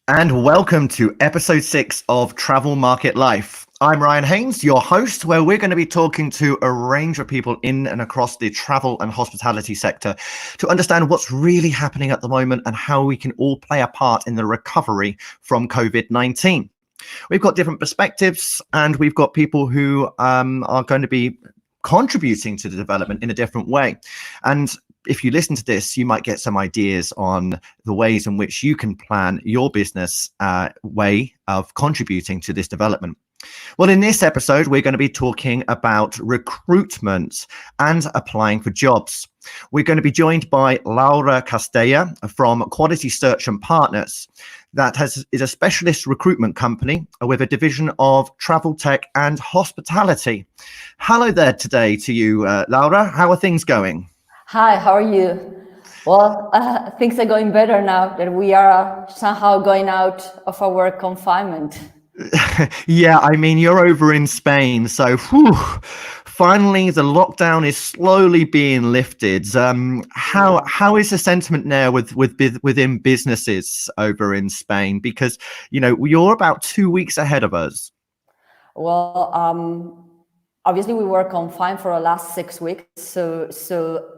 And welcome to episode 6 of Travel Market Life. I'm Ryan Haynes, your host, where we're going to be talking to a range of people in and across the travel and hospitality sector to understand what's really happening at the moment and how we can all play a part in the recovery from COVID-19. We've got different perspectives and we've got people who are going to be contributing to the development in a different way. And if you listen to this, you might get some ideas on the ways in which you can plan your business way of contributing to this development. Well, in this episode, we're going to be talking about recruitment and applying for jobs. We're going to be joined by Laura Castellar from QualitySearch and Partners. That is a specialist recruitment company with a division of travel tech and hospitality. Hello there today to you, Laura. How are things going? Hi, how are you? Well, things are going better now that we are somehow going out of our confinement. Yeah, I mean, you're over in Spain, so finally the lockdown is slowly being lifted. How is the sentiment now within businesses over in Spain? Because, you know, you're about 2 weeks ahead of us. Well, obviously we were confined for the last 6 weeks, so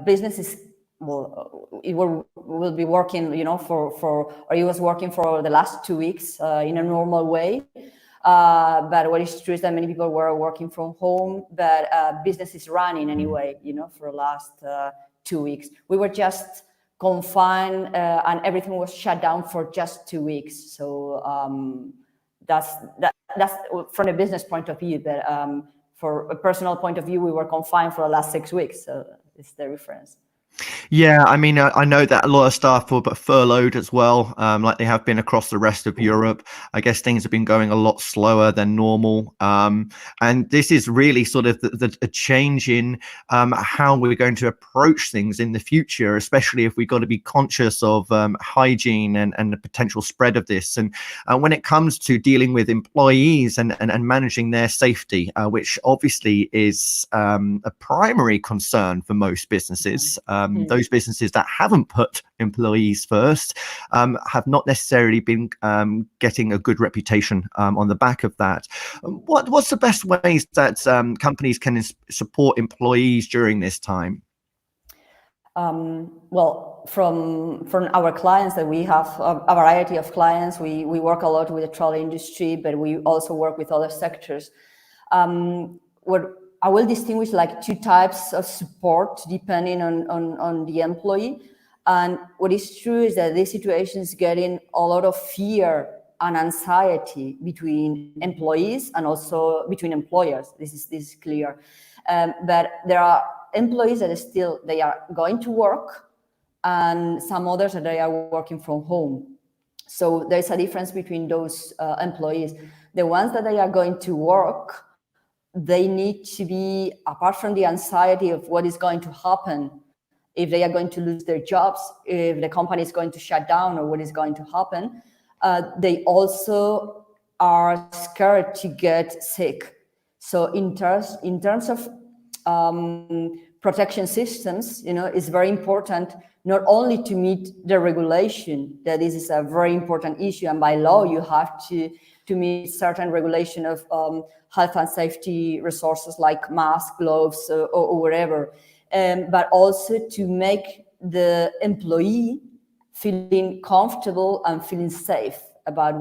businesses will be working, it was working for the last 2 weeks in a normal way. But what is true is that many people were working from home, but business is running anyway, for the last 2 weeks. We were just confined and everything was shut down for just 2 weeks. So that's from a business point of view, but for a personal point of view, we were confined for the last 6 weeks. So it's the difference. Yeah, I mean, I know that a lot of staff were furloughed as well, like they have been across the rest of Europe. I guess things have been going a lot slower than normal. And this is really sort of a change in how we're going to approach things in the future, especially if we've got to be conscious of hygiene and the potential spread of this. And when it comes to dealing with employees and managing their safety, which obviously is a primary concern for most businesses. Those businesses that haven't put employees first have not necessarily been getting a good reputation on the back of that. What's the best ways that companies can support employees during this time? Well, from our clients that we have a variety of clients, we work a lot with the travel industry, but we also work with other sectors. What I will distinguish like 2 types of support depending on the employee. And what is true is that this situation is getting a lot of fear and anxiety between employees and also between employers. This is clear. But there are employees that they are going to work and some others that they are working from home. So there's a difference between those employees. The ones that they are going to work, they need to be, apart from the anxiety of what is going to happen, if they are going to lose their jobs, if the company is going to shut down or what is going to happen, they also are scared to get sick. So in terms of protection systems, it's very important not only to meet the regulation, that this is a very important issue, and by law you have to meet certain regulation of health and safety resources like masks, gloves, or whatever, but also to make the employee feeling comfortable and feeling safe about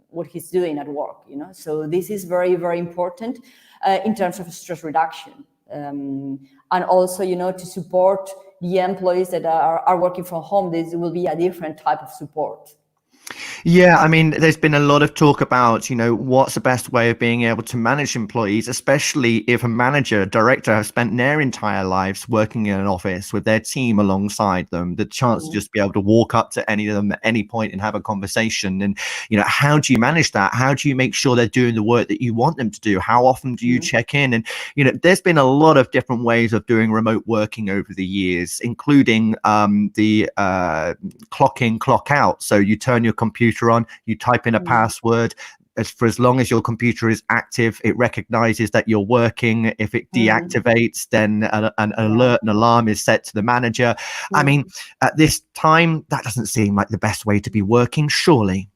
what he's doing at work. So this is very, very important in terms of stress reduction, and also to support the employees that are working from home. This will be a different type of support. Yeah, I mean, there's been a lot of talk about, what's the best way of being able to manage employees, especially if a manager, director have spent their entire lives working in an office with their team alongside them, the chance to just be able to walk up to any of them at any point and have a conversation. And, how do you manage that? How do you make sure they're doing the work that you want them to do? How often do you check in? And, there's been a lot of different ways of doing remote working over the years, including the clock in, clock out. So you turn your computer on, you type in a password, as long as your computer is active, it recognizes that you're working. If it deactivates, then an alert, an alarm is set to the manager. I mean, at this time, that doesn't seem like the best way to be working, surely.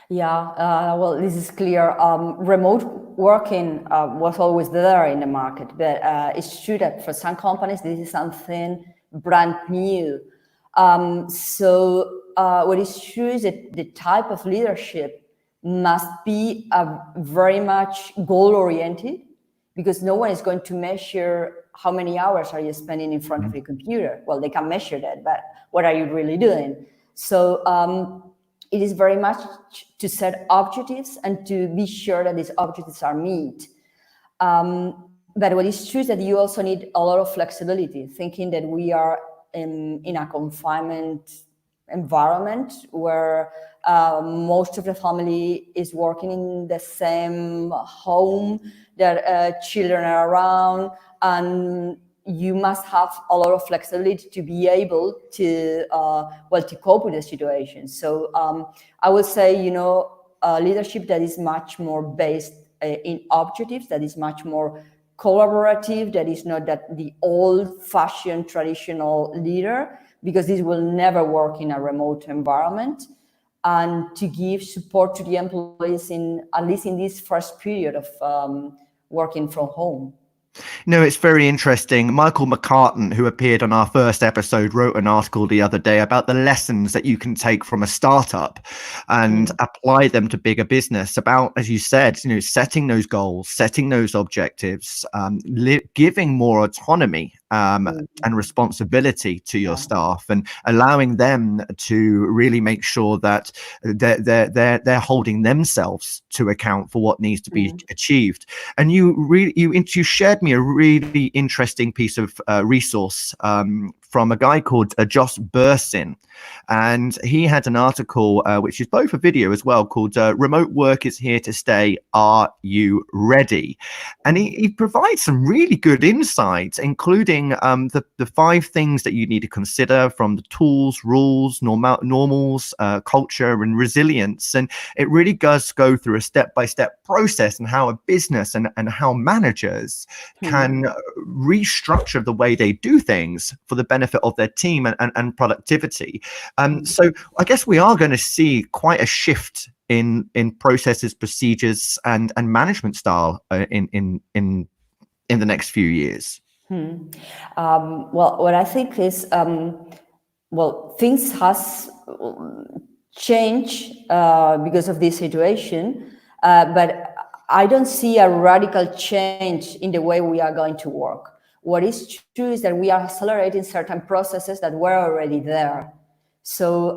Yeah, well, this is clear. Remote working was always there in the market, but it's true that for some companies, this is something brand new. So what is true is that the type of leadership must be very much goal-oriented, because no one is going to measure how many hours are you spending in front of your computer. Well, they can measure that, but what are you really doing? So it is very much to set objectives and to be sure that these objectives are met. But what is true is that you also need a lot of flexibility, thinking that we are in a confinement environment where most of the family is working in the same home, that children are around, and you must have a lot of flexibility to be able to to cope with the situation. So I would say, leadership that is much more based in objectives, that is much more collaborative, that is not that the old-fashioned traditional leader, because this will never work in a remote environment, and to give support to the employees at least in this first period of working from home. No, it's very interesting. Michael McCartan, who appeared on our first episode, wrote an article the other day about the lessons that you can take from a startup and apply them to bigger business, about, as you said, setting those goals, setting those objectives, giving more autonomy and responsibility to your staff, and allowing them to really make sure that they're holding themselves to account for what needs to be achieved. And you shared me a really interesting piece of resource from a guy called Josh Bursin, and he had an article which is both a video as well, called "Remote Work is Here to Stay. Are You Ready?" And he provides some really good insights, including the 5 things that you need to consider, from the tools, rules, normals, culture, and resilience. And it really does go through a step-by-step process and how a business and how managers can restructure the way they do things for the benefit of their team and productivity. So I guess we are going to see quite a shift in processes, procedures, and management style in the next few years. Well, what I think is, things has changed because of this situation, but I don't see a radical change in the way we are going to work. What is true is that we are accelerating certain processes that were already there. So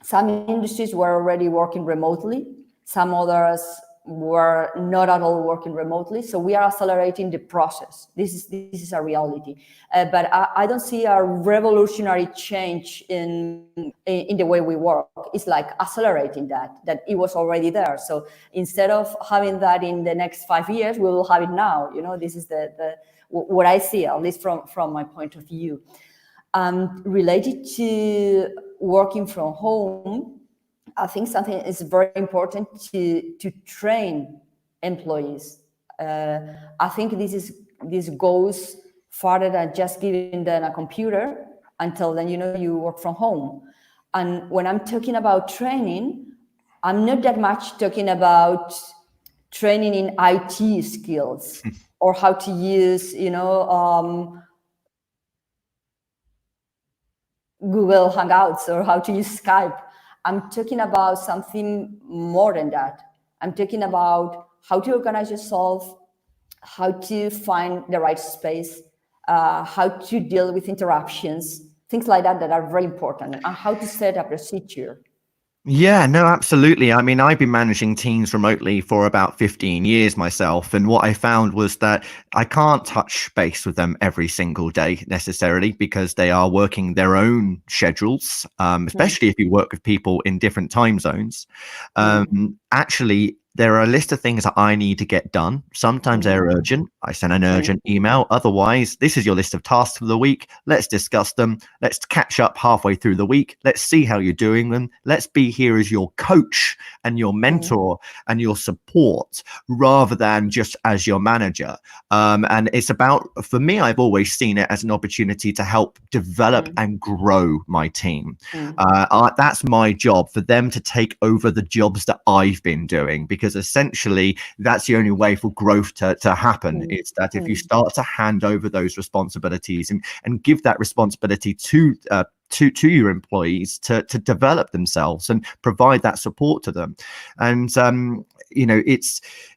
some industries were already working remotely, some others were not at all working remotely. So we are accelerating the process. This is a reality. But I don't see a revolutionary change in the way we work. It's like accelerating that it was already there. So instead of having that in the next 5 years, we will have it now. This is what I see, at least from my point of view. Related to working from home, I think something is very important to train employees. I think this goes farther than just giving them a computer until then you work from home. And when I'm talking about training, I'm not that much talking about training in IT skills or how to use Google Hangouts or how to use Skype. I'm talking about something more than that. I'm talking about how to organize yourself, how to find the right space, how to deal with interruptions, things like that are very important, and how to set a procedure. Yeah, no, absolutely. I mean, I've been managing teams remotely for about 15 years myself. And what I found was that I can't touch base with them every single day necessarily, because they are working their own schedules, especially if you work with people in different time zones. Actually, There are a list of things that I need to get done. Sometimes they're urgent. I send an urgent email. Otherwise, this is your list of tasks for the week. Let's discuss them. Let's catch up halfway through the week. Let's see how you're doing them. Let's be here as your coach and your mentor and your support rather than just as your manager. And it's about, for me, I've always seen it as an opportunity to help develop and grow my team. That's my job, for them to take over the jobs that I've been doing, because essentially that's the only way for growth to happen. It's that if you start to hand over those responsibilities and give that responsibility to your employees to develop themselves and provide that support to them. And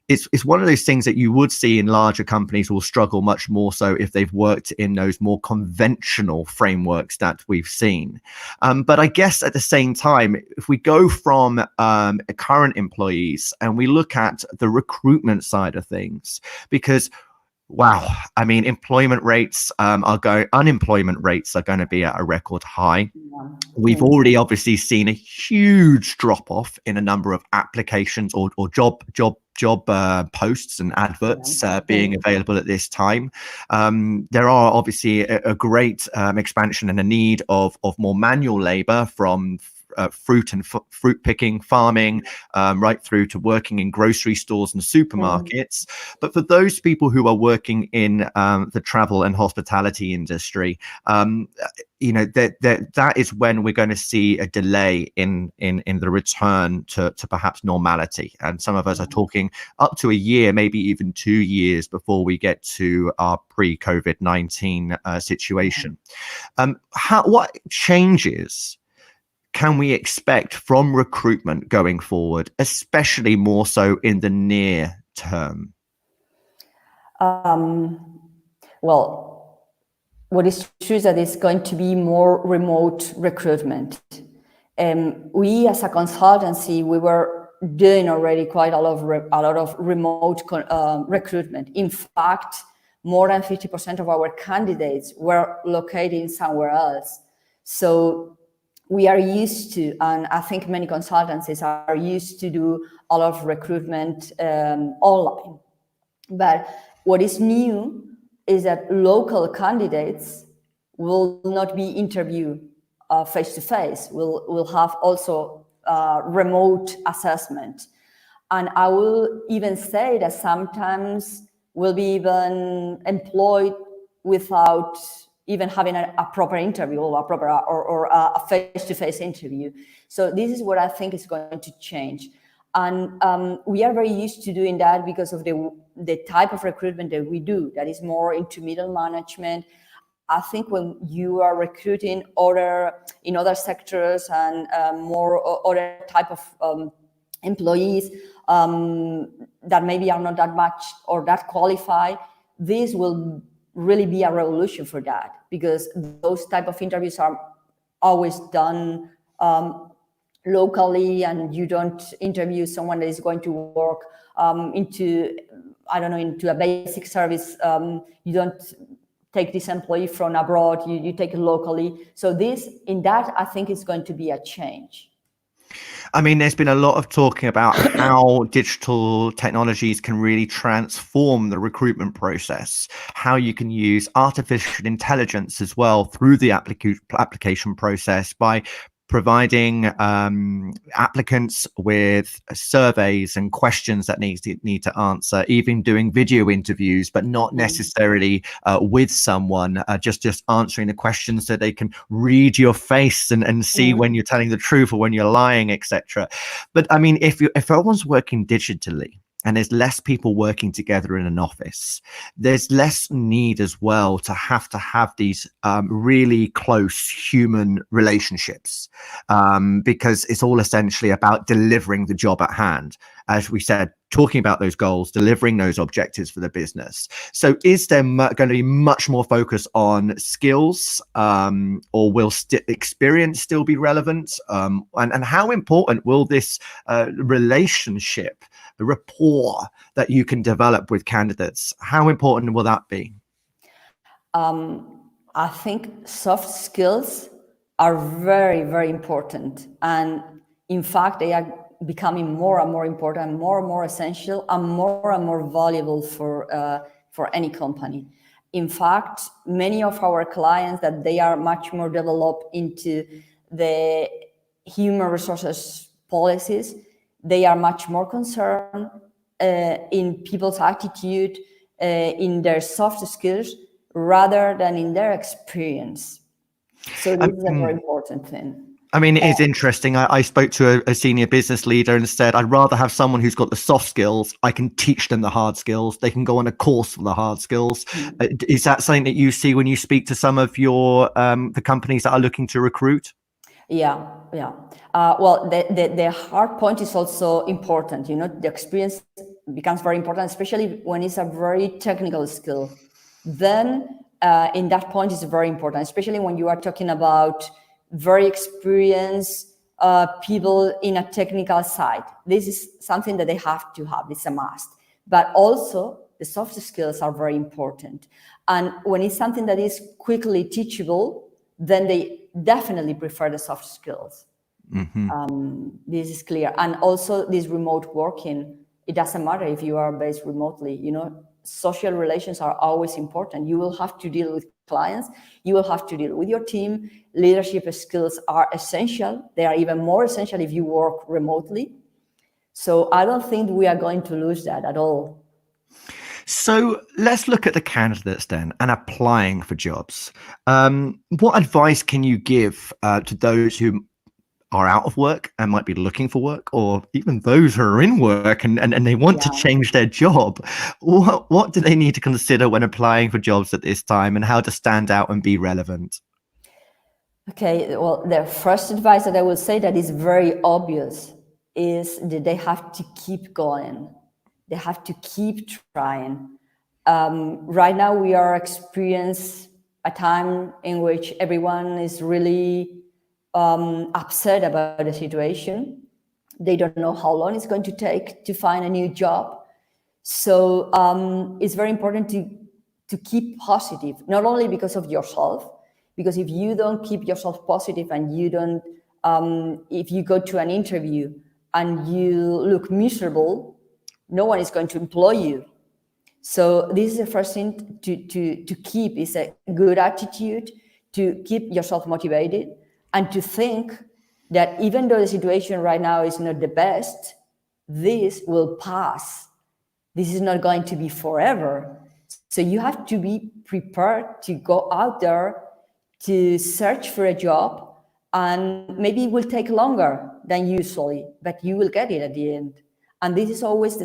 it's one of those things that you would see in larger companies will struggle much more so if they've worked in those more conventional frameworks that we've seen. But I guess at the same time, if we go from current employees and we look at the recruitment side of things, because wow, I mean, unemployment rates are going to be at a record high. We've already obviously seen a huge drop off in a number of applications or job posts and adverts being available at this time. There are obviously a great expansion and a need of more manual labor, from fruit picking, farming, right through to working in grocery stores and supermarkets. But for those people who are working in the travel and hospitality industry, that is when we're going to see a delay in the return to perhaps normality. And some of us are talking up to a year, maybe even 2 years before we get to our pre-COVID-19 situation. What changes can we expect from recruitment going forward, especially more so in the near term? Well, what is true is that it's going to be more remote recruitment. We, as a consultancy, we were doing already quite a lot of remote recruitment. In fact, more than 50% of our candidates were located somewhere else. So we are used to, and I think many consultancies are used to do a lot of recruitment online. But what is new is that local candidates will not be interviewed face-to-face. We'll have also remote assessment. And I will even say that sometimes we'll be even employed without even having a proper interview or a face-to-face interview. So this is what I think is going to change. And we are very used to doing that because of the type of recruitment that we do, that is more into middle management. I think when you are recruiting in other sectors and more other type of employees that maybe are not that much or that qualified, this will really be a revolution for that, because those type of interviews are always done locally, and you don't interview someone that is going to work into a basic service. You don't take this employee from abroad, you take it locally. So I think is going to be a change. I mean, there's been a lot of talking about how digital technologies can really transform the recruitment process, how you can use artificial intelligence as well through the application process by providing applicants with surveys and questions that need to answer, even doing video interviews, but not necessarily with someone, just answering the questions so they can read your face and see when you're telling the truth or when you're lying, etc. But I mean, if everyone's working digitally, and there's less people working together in an office, there's less need as well to have these really close human relationships, because it's all essentially about delivering the job at hand. As we said, talking about those goals, delivering those objectives for the business. So is there going to be much more focus on skills, or will experience still be relevant? And how important will this relationship, the rapport that you can develop with candidates, how important will that be? I think soft skills are very, very important. And in fact, they are becoming more and more important, more and more essential, and more valuable for any company. In fact, many of our clients that they are much more developed into the human resources policies, they are much more concerned in people's attitude, in their soft skills, rather than in their experience. So this is a very important thing. I mean, it is interesting. I spoke to a senior business leader and said, I'd rather have someone who's got the soft skills. I can teach them the hard skills. They can go on a course for the hard skills. Is that something that you see when you speak to some of your the companies that are looking to recruit? Yeah. Well, the hard point is also important. The experience becomes very important, especially when it's a very technical skill. Then in that point is very important, especially when you are talking about very experienced people in a technical side. This is something that they have to have. It's a must. But also the soft skills are very important. And when it's something that is quickly teachable, then they definitely prefer the soft skills. This is clear. And also this remote working, it doesn't matter if you are based remotely, social relations are always important. You will have to deal with clients, you will have to deal with your team. Leadership skills are essential. They are even more essential if you work remotely. So I don't think we are going to lose that at all. So let's look at the candidates then and applying for jobs. What advice can you give to those who are out of work and might be looking for work, or even those who are in work and they want to change their job? What do they need to consider when applying for jobs at this time, and how to stand out and be relevant? Okay, well, the first advice that I will say that is very obvious is that they have to keep going. They have to keep trying. Right now, we are experiencing a time in which everyone is really upset about the situation. They don't know how long it's going to take to find a new job. So it's very important to keep positive, not only because of yourself, because if you don't keep yourself positive and you don't, if you go to an interview and you look miserable, no one is going to employ you. So this is the first thing to keep, is a good attitude, to keep yourself motivated, and to think that even though the situation right now is not the best, this will pass. This is not going to be forever. So you have to be prepared to go out there to search for a job, and maybe it will take longer than usually, but you will get it at the end. And this is always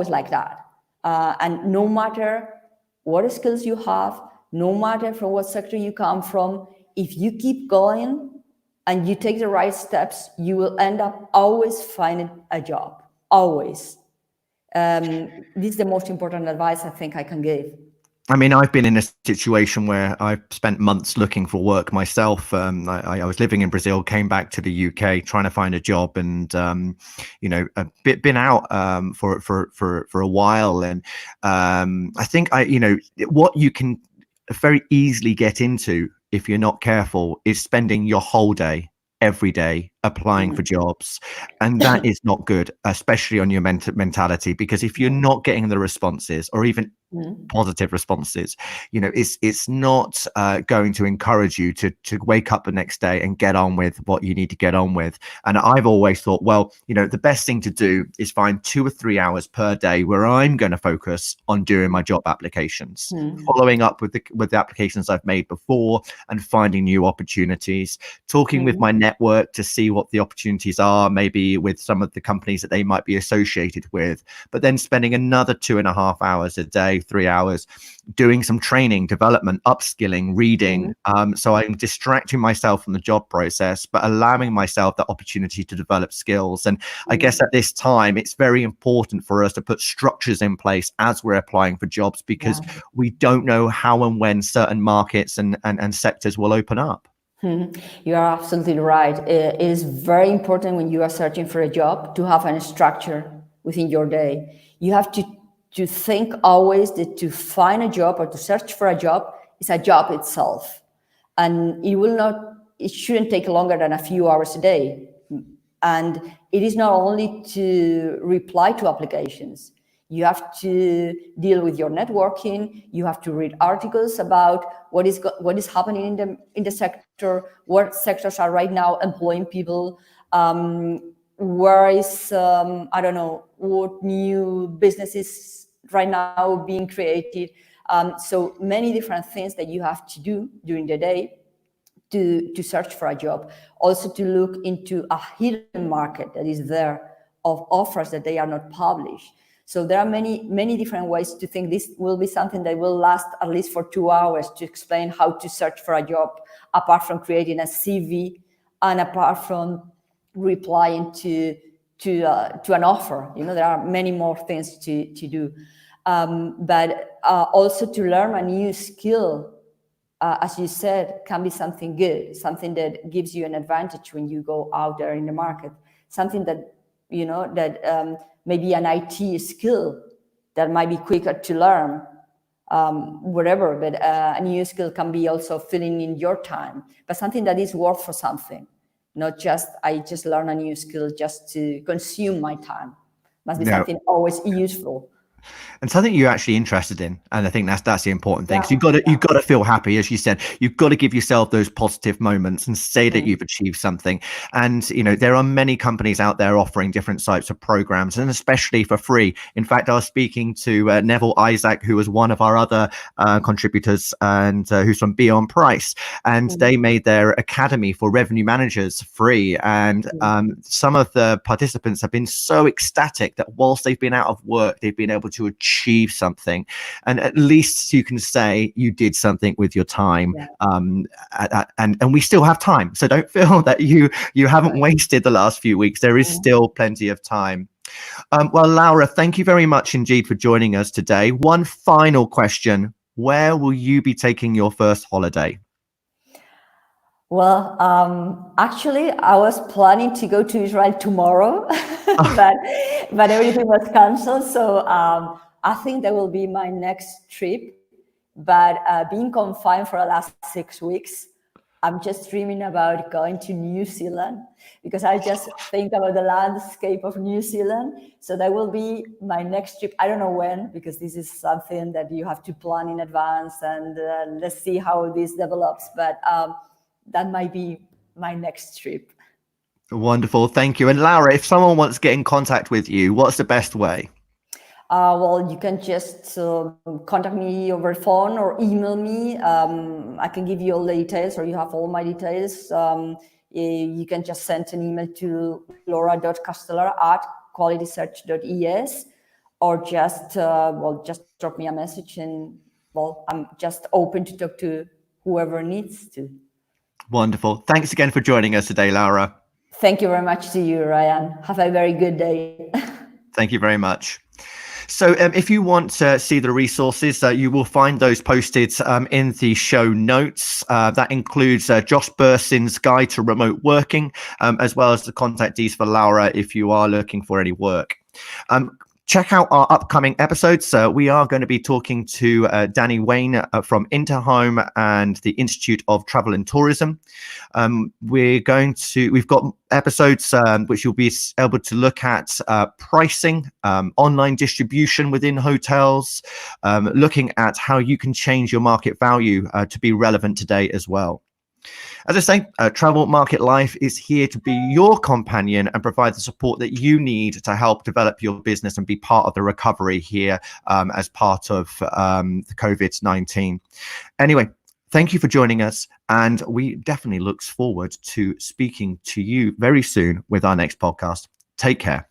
like that. And no matter what skills you have, no matter from what sector you come from, if you keep going and you take the right steps, you will end up always finding a job, always. This is the most important advice I think I can give. I mean, I've been in a situation where I've spent months looking for work myself. I was living in Brazil, came back to the UK, trying to find a job, and been out for a while. And I think what you can very easily get into if you're not careful is spending your whole day, every day, applying for jobs, and that is not good, especially on your mentality, because if you're not getting the responses, or even positive responses, it's not going to encourage you to wake up the next day and get on with what you need to get on with. And I've always thought, well, the best thing to do is find 2 or 3 hours per day where I'm going to focus on doing my job applications, following up with the applications I've made before, and finding new opportunities, talking with my network to see what the opportunities are, maybe with some of the companies that they might be associated with, but then spending another 2.5 hours a day, 3 hours, doing some training, development, upskilling, reading. So I'm distracting myself from the job process, but allowing myself the opportunity to develop skills. And I guess at this time, it's very important for us to put structures in place as we're applying for jobs, because we don't know how and when certain markets and sectors will open up. You are absolutely right. It is very important when you are searching for a job to have a structure within your day. You have to think always that to find a job or to search for a job is a job itself. And it shouldn't take longer than a few hours a day. And it is not only to reply to applications. You have to deal with your networking. You have to read articles about what is happening in the sector, what sectors are right now employing people, where is I don't know what new businesses right now being created. So many different things that you have to do during the day to search for a job. Also to look into a hidden market that is there of offers that they are not published. So there are many different ways to think. This will be something that will last at least for 2 hours to explain how to search for a job, apart from creating a CV and apart from replying to an offer. There are many more things to do, but also to learn a new skill. As you said, can be something good, something that gives you an advantage when you go out there in the market, something that, maybe an IT skill that might be quicker to learn, whatever, but a new skill can be also filling in your time, but something that is worth for something, not just, I just learn a new skill just to consume my time. Must be something always useful. And something you're actually interested in, and I think that's the important thing. Because you've got to feel happy, as you said. You've got to give yourself those positive moments and say that you've achieved something. And there are many companies out there offering different types of programs, and especially for free. In fact, I was speaking to Neville Isaac, who was one of our other contributors, and who's from Beyond Price, and they made their academy for revenue managers free. And some of the participants have been so ecstatic that whilst they've been out of work, they've been able to achieve something, and at least you can say you did something with your time. And we still have time, so don't feel that you haven't wasted the last few weeks. There is still plenty of time. Well, Laura, thank you very much indeed for joining us today. One final question: where will you be taking your first holiday? Well, actually, I was planning to go to Israel tomorrow, but everything was canceled. So I think that will be my next trip. But being confined for the last 6 weeks, I'm just dreaming about going to New Zealand, because I just think about the landscape of New Zealand. So that will be my next trip. I don't know when, because this is something that you have to plan in advance, and let's see how this develops. But that might be my next trip. Wonderful. Thank you. And Laura, if someone wants to get in contact with you, what's the best way? Well, you can just contact me over phone or email me. I can give you all the details, or you have all my details. You can just send an email to laura.castellar@qualitysearch.es, or just drop me a message, and I'm just open to talk to whoever needs to. Wonderful. Thanks again for joining us today, Laura. Thank you very much to you, Ryan. Have a very good day. Thank you very much. So if you want to see the resources, you will find those posted in the show notes. That includes Josh Bursin's guide to remote working, as well as the contact details for Laura if you are looking for any work. Check out our upcoming episodes. We are going to be talking to Danny Wayne from Interhome and the Institute of Travel and Tourism. We've got episodes which you'll be able to look at pricing, online distribution within hotels, looking at how you can change your market value to be relevant today as well. As I say, Travel Market Life is here to be your companion and provide the support that you need to help develop your business and be part of the recovery here as part of the COVID-19. Anyway, thank you for joining us, and we definitely look forward to speaking to you very soon with our next podcast. Take care.